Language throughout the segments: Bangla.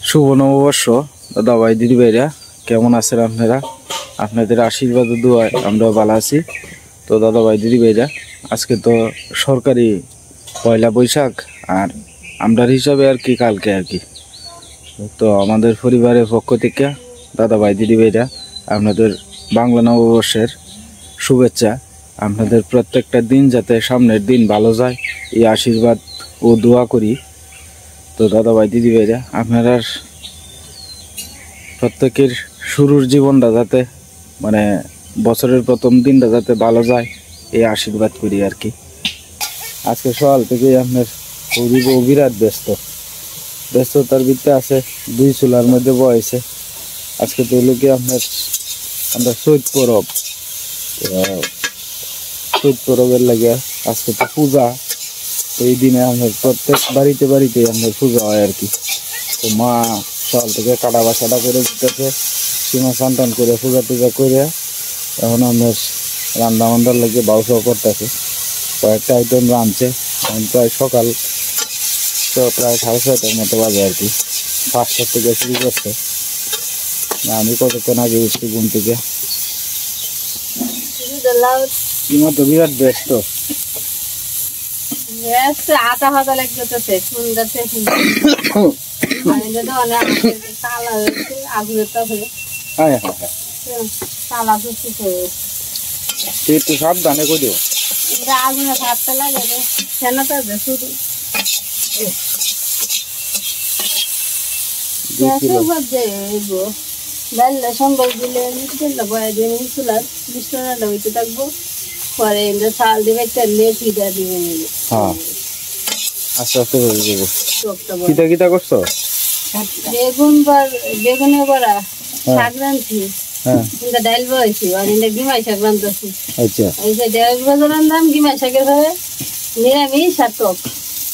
শুভ নববর্ষ দাদা ভাই দিদি ভাইরা, কেমন আছেন আপনারা? আপনাদের আশীর্বাদ ও দোয়ায় আমরা ভালো আছি। তো দাদা ভাই দিদি ভাইরা, আজকে তো সরকারি পয়লা বৈশাখ, আর আমরার হিসাবে আর কি কালকে আর কি। তো আমাদের পরিবারের পক্ষ থেকে দাদা ভাই দিদি ভাইরা আপনাদের বাংলা নববর্ষের শুভেচ্ছা। আপনাদের প্রত্যেকটা দিন যাতে সামনের দিন ভালো যায় এই আশীর্বাদ ও দোয়া করি। তো দাদা ভাই দিদি ভাইরা, আপনারা প্রত্যেকের শুরুর জীবনটা যাতে মানে বছরের প্রথম দিনটা যাতে ভালো যায় এই আশীর্বাদ করি আর কি। আজকে সকাল থেকে আপনার বিরাট ব্যস্ততার ভিতরে আছে, দুই চুলার মধ্যে বয়েছে। আজকে তো হলো কি আপনার আমরা চৈত পরবের লাগে আজকে তো পূজা। এই দিনে আমাদের প্রত্যেক বাড়িতে আমাদের পূজা হয় আর কি। তো মা সকাল থেকে কাটা বাসাটা করে দিতেছে, সীমা সন্তান করে পূজা টুজা করে এখন আমাদের রান্না বান্নার লাগে বাউসাও করতেছে। কয়েকটা আইটেম রাঁধছে, প্রায় সকাল তো প্রায় 6:30টার মতো বাজে আর কি। 5টার থেকে শুরু করছে, আমি কতক্ষণ আগে উঠছি ঘুম থেকে। সীমা তো বিরাট ব্যস্ত। আটা হাতা লাগতেছে সুন্দরছে তালা হয়েছে আগুনের তাপে তালা একটু সাবধানে করে দিও। আগুনের হাতটা লাগে ফেনাতে শুধু ডাল্লা সম্বল দিলে মিষ্টিটা বয়া দিয়ে মিশুলার মিষ্টাটা হইতে থাকবো। পরে চাল দিবে তেলে ফিটা দিবে নিবে। হ্যাঁ আস্তে আস্তে হয়ে যাবো। কিতা কিতা করছো? বেগুনের বড়া, শাক রাঁধছি, ডাইল বয়েছি, আর গিমাই শাক রাঁধতেছি। আচ্ছা এই যে 1.5 বছর রান্ধাম গিমাই শাকের হবে নিরামিষ আর টক।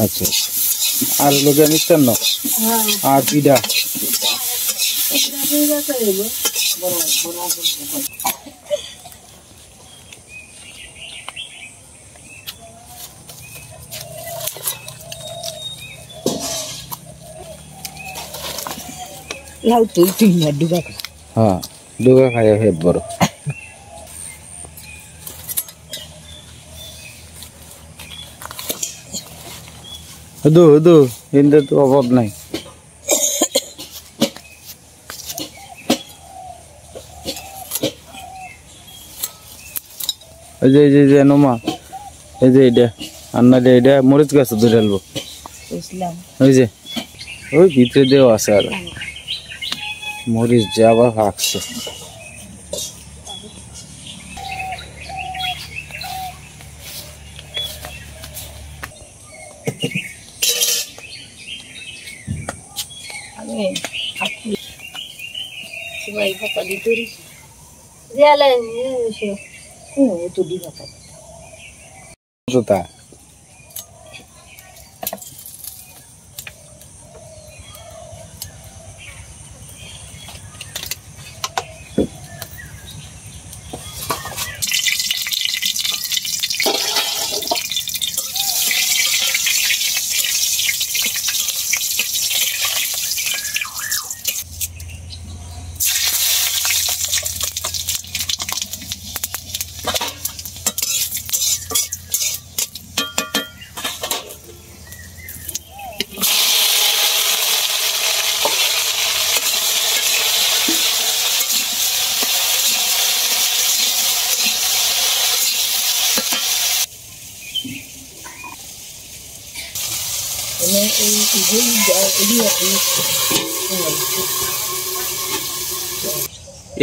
আচ্ছা আর লোকে মিষ্টান্ন আর পিঠা। লাউ তুই না ডুগা খা। হ্যাঁ ডুগা খাইয়া হেব বড়। হিন্দে তো অভাব নাই। এই যে নোমা, এই যে এটা আন্না এটা মরিচ গাছ ধরে আলবো। ওই যে ওই ভিতরে দেওয়া আছে আর মরিচ যে আবার হাঁকছে।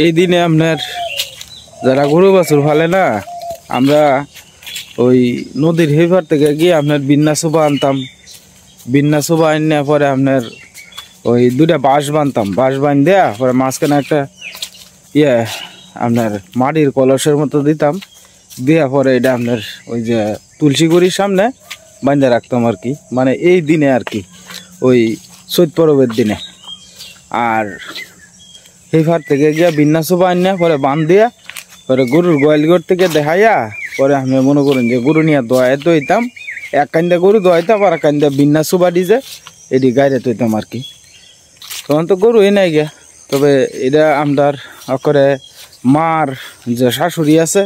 এই দিনে আপনার যারা গরু বাছুর ফালে না, আমরা ওই নদীর হেফার থেকে গিয়ে আপনার বিন্যাসোবা আনতাম। বিন্যাসোবা আনলে পরে আপনার ওই 2টা বাঁশ বানতাম, বাঁশ বান দেয়া পরে মাঝখানে একটা আপনার মাটির কলসের মতো দিতাম, দেওয়া পরে এটা আপনার ওই যে তুলসী গড়ির সামনে বাঁধে রাখতাম আর কি। মানে এই দিনে আর কি, ওই চৈত পরবের দিনে। আর হেফার থেকে গিয়া বিন্যাসোবা আনিয়া পরে বান দিয়া পরে গরুর গোয়ালঘর থেকে দেখাইয়া পরে আমি মনে করেন যে গরু নিয়ে দোয়ায় তৈতাম। এক কান্দা গরু দোয়াইতাম আর এক কান্দা বিন্যাসোবা ডিজে এটি গাইরে তৈতাম আর কি। তখন তো গরুই নাই গিয়া। তবে এটা আমরার করে মার যে শাশুড়ি আছে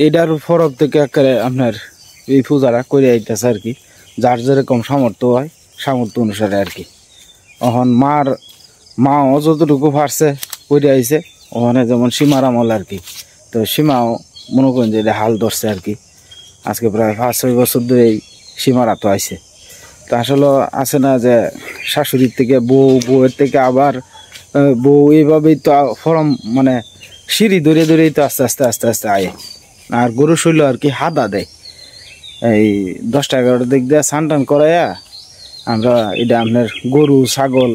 এটার ফরক থেকে একেবারে আপনার এই পূজারা করে আইতেছে আর কি, যার যেরকম সামর্থ্য হয় সামর্থ্য অনুসারে আর কি। এখন মাও যতটুকু পারছে করে আইছে, ওখানে যেমন সীমার আমল আর কি। তো সীমাও মনে করেন যে এটা হাল ধরছে আর কি, আজকে প্রায় 5-6 বছর ধরে এই সীমারা তো আইছে। তো আসলে আছে না যে শাশুড়ির থেকে বউয়ের থেকে আবার বউ এইভাবেই তো ফরম মানে সিঁড়ি ধরে ধরেই তো আস্তে আস্তে আস্তে আস্তে আয়ে। আর গরু শৈল আর কি হাদা দেয়, এই 10টা-11টার দিক দিয়ে স্নান টান করাইয়া আমরা এটা আপনার গরু ছাগল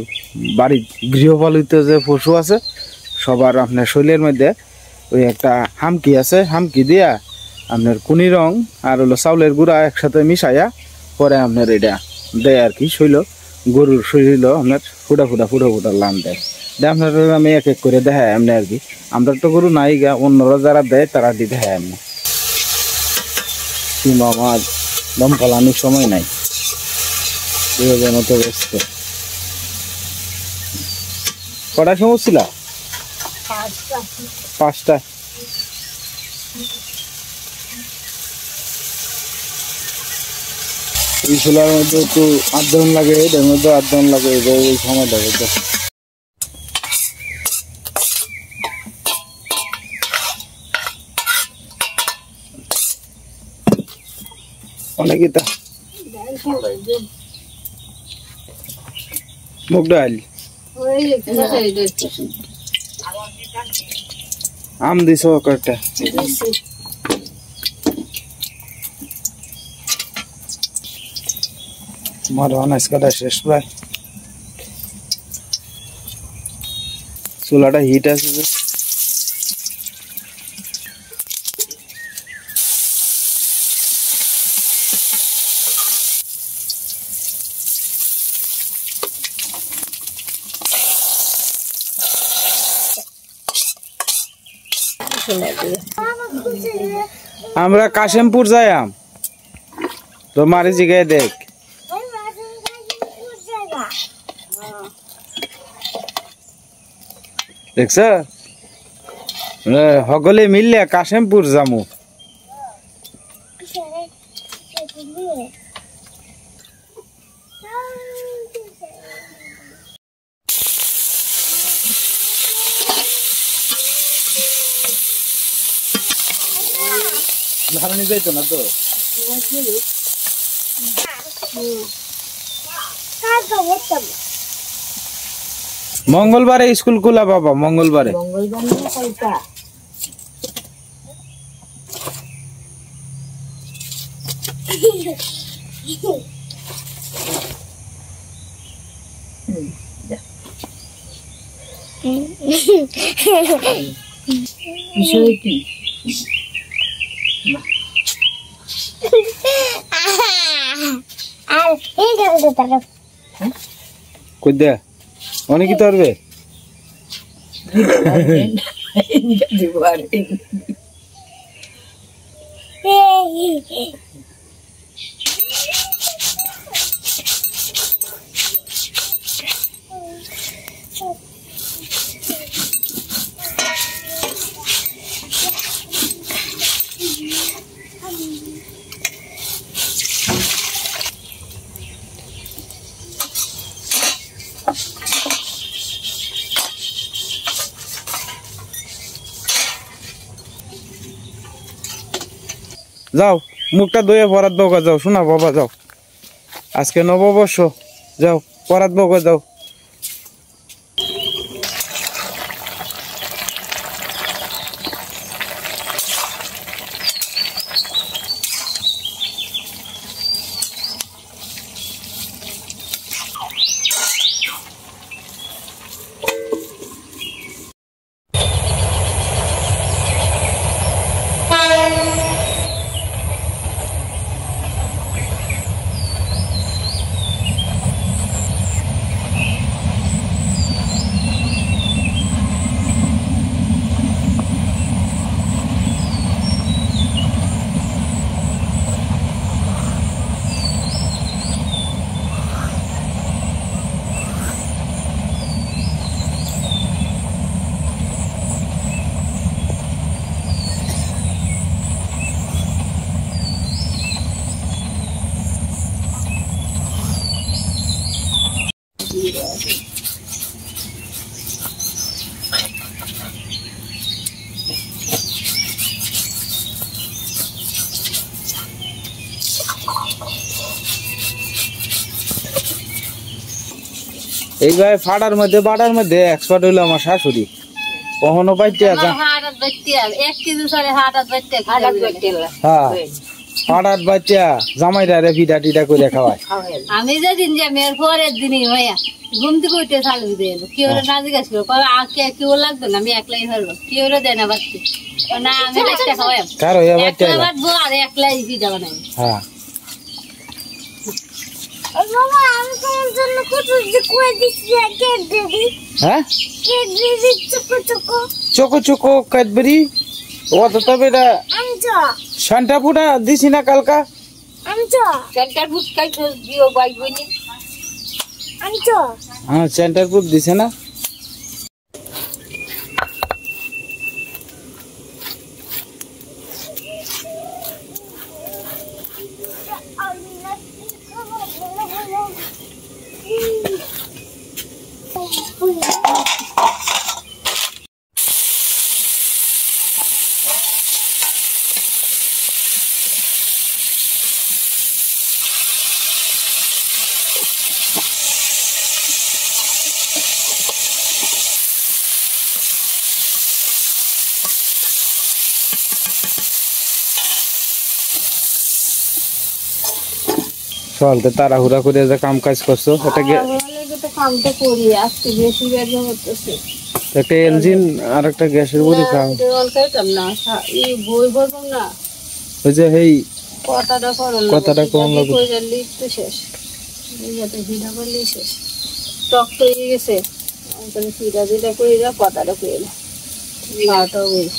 বাড়ির গৃহপালিত যে পশু আছে সবার আপনার শৈলের মধ্যে ওই একটা হামকি আছে, হামকি দিয়া আপনার কুনি রং আর হলো চাউলের গুঁড়া একসাথে মিশাইয়া পরে আপনার এটা দেয় আর কি। শৈল গরুর শৈল আপনার ফুটা ফুটা লান দেয়। আপনার আমি এক এক করে দেখায় এমনি আর কি। আমরা তো গরু নাই গা, অন্যরা যারা দেয় তারা দিয়ে দেখায় এমনি। সীমা আমার দম ফলানোর সময় নাই, তো ব্যস্ত। কটার সময় ছিল? 5টা। এই চুলার মধ্যে একটু 8 ঘন্টা লাগে, এটার মধ্যে 8 ঘন্টা লাগে, ওই সময়টা বুঝতে অনেকই তা মুগ ডাল আম দিছ কয়েকটা। আমার অনাস কাটা শেষ প্রায়। চুলাটা হিট আছে যে আমরা কাশেমপুর যাইয়াম, তো মারি জিগায় দেখ। দেখছ সকলে মিললে কাশেমপুর যামু। ধারণি যাইতো না তো মঙ্গলবারে স্কুল খোলা বাবা, মঙ্গলবারে। বিষয় কি? কই দে অনেক তো পারবে যাও মুখটা ধুয়ে পরাত বউকা যাও, শোনা বাবা যাও, আজকে নববর্ষ, যাও পরাত বউকা যাও। এইভাবে ফাড়ার মধ্যে বাড়ার মধ্যে এক্সপার্ট হইলো আমার শাশুড়ি। কখনো বাইতে আছে হ্যাঁ ফাড়ার বাচ্চা জামাইরা রে ভিডা টিডা করে খাওয়ায়। আমি যেদিন যে মেয়ের পরের দিনই হইয়া ঘুম থেকে উঠে চালু দিয়ে এলো কেউ না জিজ্ঞাস করো কেউ লাগতো না আমি একলাই ধরবো কেউ দেয় না বাচ্চা না আমি বাচ্চা খাওয়াই কারো বাচ্চা বাঁচবো আর একলাই ভিজা বানাই। হ্যাঁ হ্যাঁ চোখো চোখো ক্যাডবেরি ও তো তবে এটা সান্টা ফুটা দিছি না কালকা হ্যাঁ সেন্টার ফুড দিছে না। চলতে তাড়াহুড়া করে যে কাম কাজ করছো কামটা করি আজকে বেশি বের করতেছে একটা ইঞ্জিন আর একটা গ্যাসের বড়ি খাও না এই বই বলতাম না ওই যে এই কথাটা কম লাগে লিখতে শেষ যাতে ভিড়া করলে শেষ টক তো হয়ে গেছে আমি ভিড়া দিটা করে যা কথাটা করে না খাওয়াটাও বেশ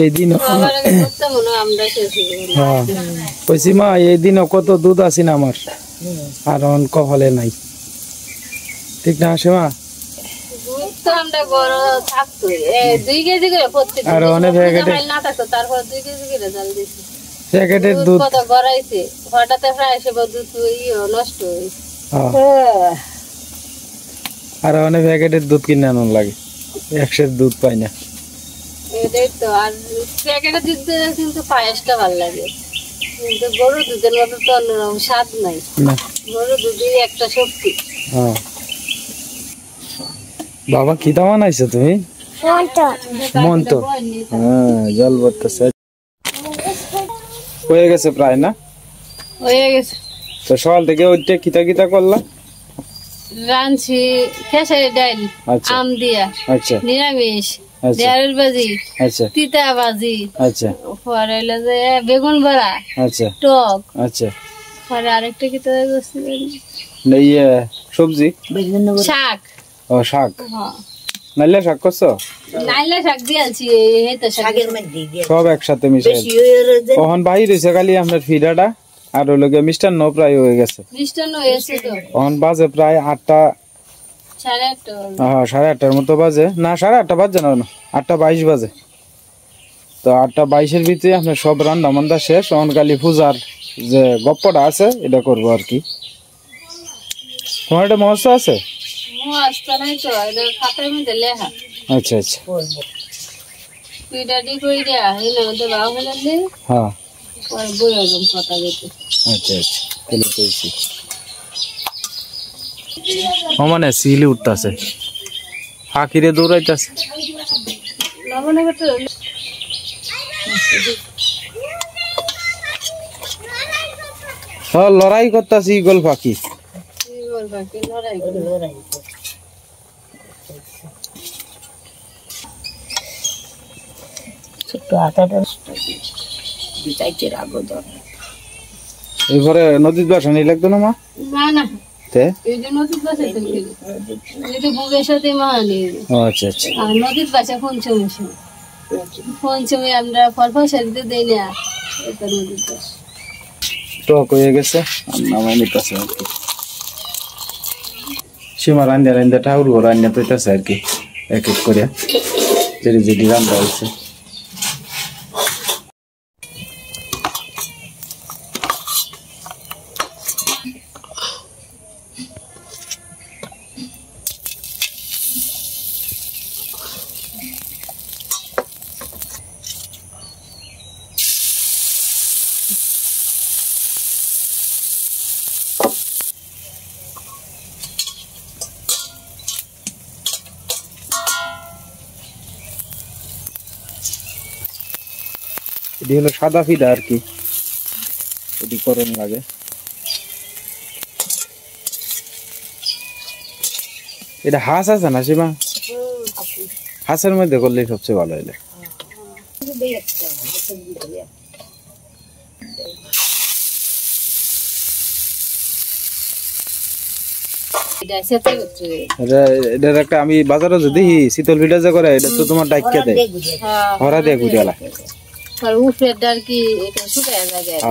এই দিন কইছি মা এই দিনও কত দুধ আছে না আমার আর কপালে নাই ঠিক না আসে মা আর অনেক প্যাকেটের দুধ হঠাৎ প্রায় দুধ নষ্ট আর অনেক প্যাকেটের দুধ কিনে আনন্দ লাগে একশের দুধ পাই না এটাই তো আর প্যাকেটের দুধ কিন্তু পায়েসটা ভালো লাগে কিন্তু গরুর দুধের মতো তো অন্যরকম স্বাদ নাই গরুর দুধের একটা শক্তি। বাবা কি দাম আনাইছো তুমি মন্ত হ্যাঁ জল ভরতেছে হয়ে গেছে প্রায় না হয়ে গেছে তো সকাল থেকে ওইটা কিতা কিতা করলা রাঁধছি খেসারি ডাল আম দিয়া নিরামিষ ঢেঁড়স ভাজি তিতা ভাজি পরে হইলো যে বেগুন বড়া টক পরে আরেকটা কি তো সবজি শাক ও শাক নাইলে শাক করছো নাইলে শাক দিয়েছি সব একসাথে মিশে কখন বাহির হয়েছে খালি আপনার ফিডাটা আর ওই লোকে মিষ্টান্ন প্রায় হয়ে গেছে কখন বাজে প্রায় 8টা 8:30 মতো বাজে না 8:30 বাজে না 8:22 বাজে তো 8:22 ভিতরে আপনার সব রান্না বান্না শেষ তখন খালি পূজার যে গপ্পটা আছে এটা করবো আর কি। তোমার একটা মহস্ত আছে আচ্ছা আচ্ছা হ্যাঁ আচ্ছা আচ্ছা মানে সিলি উঠতেছে ফাঁকিরে দৌড়াইতেছে লড়াই করতেছি ইগল পাখি এরপরে নদীর বাসা নিয়ে লাগতো না মা আচ্ছা আচ্ছা নদীর বাসা পঞ্চমী আমরা ফল ফসল দিতে দেই না নদীর বাসা টক হয়ে গেছে সীমা রান্না রান্না ঠাকুর ঘর রান্না তৈতেছে আর কি এক এক করে যেটি যেটি রান্না হয়েছে। এটি হলো সাদা ফিডা আর কি, এটি করণ লাগে। এটা হাঁস আছে না সীমা? হাঁসের মধ্যে করলে সবচেয়ে ভালো হইলে। এটার একটা আমি বাজারে যে দেখি শীতল পিঠা যে করে, এটা তো তোমার ডাইকা দেয়, হরা দিয়ে গুড়ালা উপরেরটা আর কি এটা শুকায় যায়।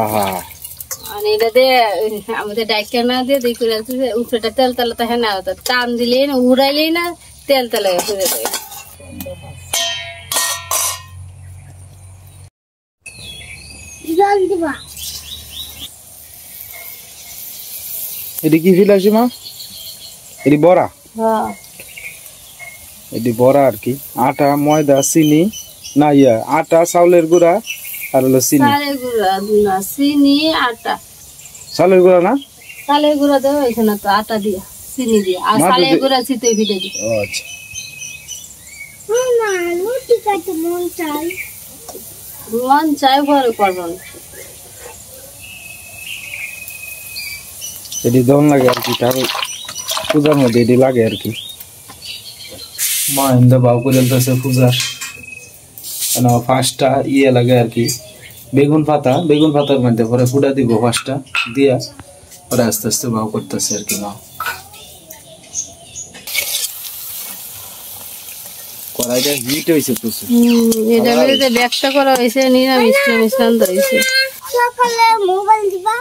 মানে এটা দিয়ে আমাদের ডাইকা না দিয়ে দিই করে উপরেটা তেল তেলা থাকে না, টান দিলেই না উড়াইলেই না তেল তেলা হয়ে যায়। এটি কি ফিলা সীমা? এটি বড়া, এটি বড়া আর কি। আটা, ময়দা, চিনি না আটা, চাউলের গুঁড়া আর হলো চিনি। চালের গুঁড়া না চিনি আটা, চালের গুঁড়া না চালের গুঁড়া দেওয়া হয়েছে না তো, আটা দিয়া চিনি দিয়া আর চালের গুঁড়া চিতই ভিটে দিই। আচ্ছা মন চাই পরে করবো না। এটি দম লাগে আর কি, তার পূজার মধ্যে এটি লাগে আর কি। মা ইন্দা বাউ করে পূজার ফার্স্টটা লাগে আর কি, বেগুন পাতার মধ্যে পরে ফুটা দিব, ফার্স্টটা দিয়া পরে আস্তে আস্তে বাউ করতেছে আর কি। মা কড়াইটা হিট হয়েছে প্রচুর। এটা বেরিয়ে ব্যবসা করা হয়েছে, নিরামিষ রান্ধা হয়েছে। সকালে মোবাইল দিবা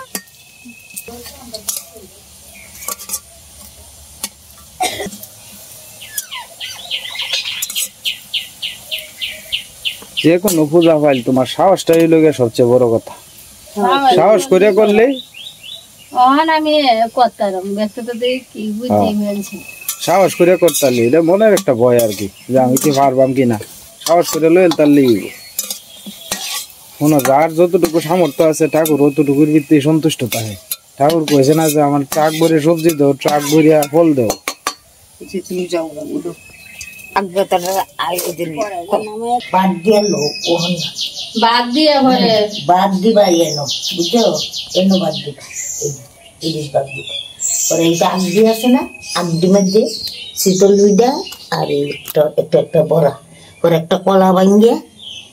যে কোনো পূজা পাইল তোমার সাহসটাই লোকের সবচেয়ে বড় কথা। সাহস করে করলেই আমি করতাম, ব্যস্ততা কি বুঝি মেলছি। সাহস করে করতালি এটা মনের একটা ভয় আর কি, যে আমি কি পারবাম কিনা। সাহস করে লইল তারলি শোনো, যার যতটুকু সামর্থ্য আছে ঠাকুর অতটুকুর ভিত্তি সন্তুষ্ট থাকে। ঠাকুর কইছে না যে আমার ট্রাক ভরে সবজি দাও, ট্রাক ভরিয়া ফল দাও। বাদ দিবা এনো বুঝছো, এনো বাদ দিবা ইলিশ বাদ দিবা। পরে এইটা আগদি আছে না, আগদি মধ্যে শীতল দুইটা আর একটা বড়া, পরে একটা কলা ভাঙ্গিয়া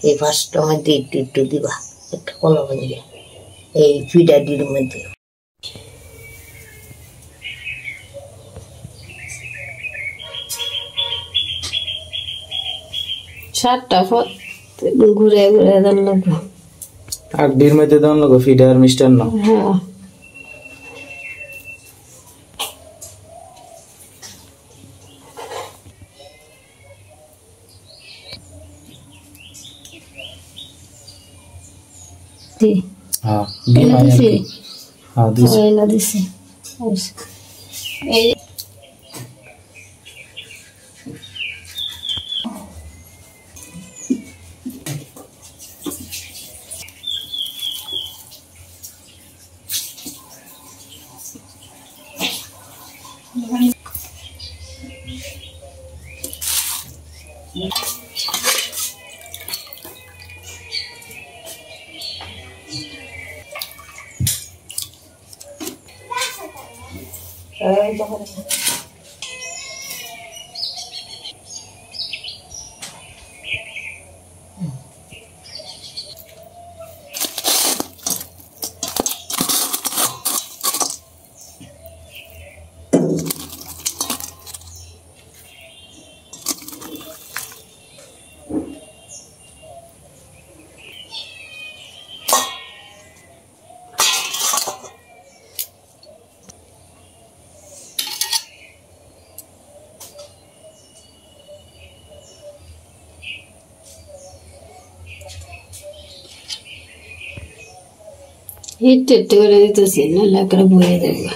এই ফার্স্টের মধ্যে একটু একটু দিবা, একটা কলা ভাঙ্গিয়া এই ফিডাডির মধ্যে। সাতটা ঘুরে ঘুরে দেন লাগবো, আগডির মধ্যে দেন লাগবো ফিডা আর মিষ্টান্ন। হ্যাঁ হ্যাঁ দিছি, হ্যাঁ দিছি না দিছি এই হিট করে দিতেছি না, লাকড়া বয়ে যাবে।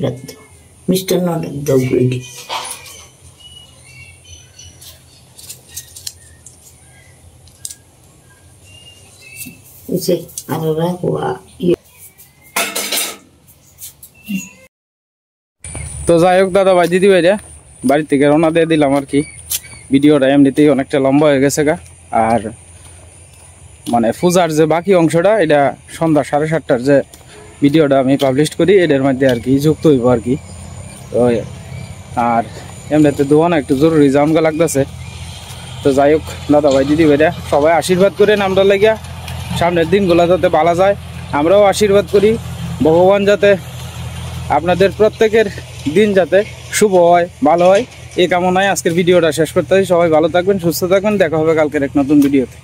ডাক দাও মিষ্টান্ন ডাক দাও বুড়ি আরো রাখো তো যাই হোক দাদা ভাই দিদি ভাইরা বাড়ি থেকে রওনা দিয়ে দিলাম আর কি। ভিডিওটা এমনিতেই অনেকটা লম্বা হয়ে গেছে গা। আর মানে পূজার যে বাকি অংশটা এটা সন্ধ্যা 7:30টার যে ভিডিওটা আমি পাবলিশ করি এটার মধ্যে আর কি যুক্ত হইব আর কি। তো আর এমনিতে দোয়ানো একটু জরুরি জামগা লাগতেছে। তো যাই হোক দাদা ভাই দিদি ভাইরা সবাই আশীর্বাদ করেন আমরা লাগিয়া সামনের দিনগুলো যাতে ভালো যায়। আমরাও আশীর্বাদ করি ভগবান যাতে আপনাদের প্রত্যেকের দিন যাতে শুভ হয় ভালো হয় এই কামনায় আজকের ভিডিওটা শেষ করতে হয়। সবাই ভালো থাকবেন সুস্থ থাকবেন দেখা হবে কালকের এক নতুন ভিডিওতে।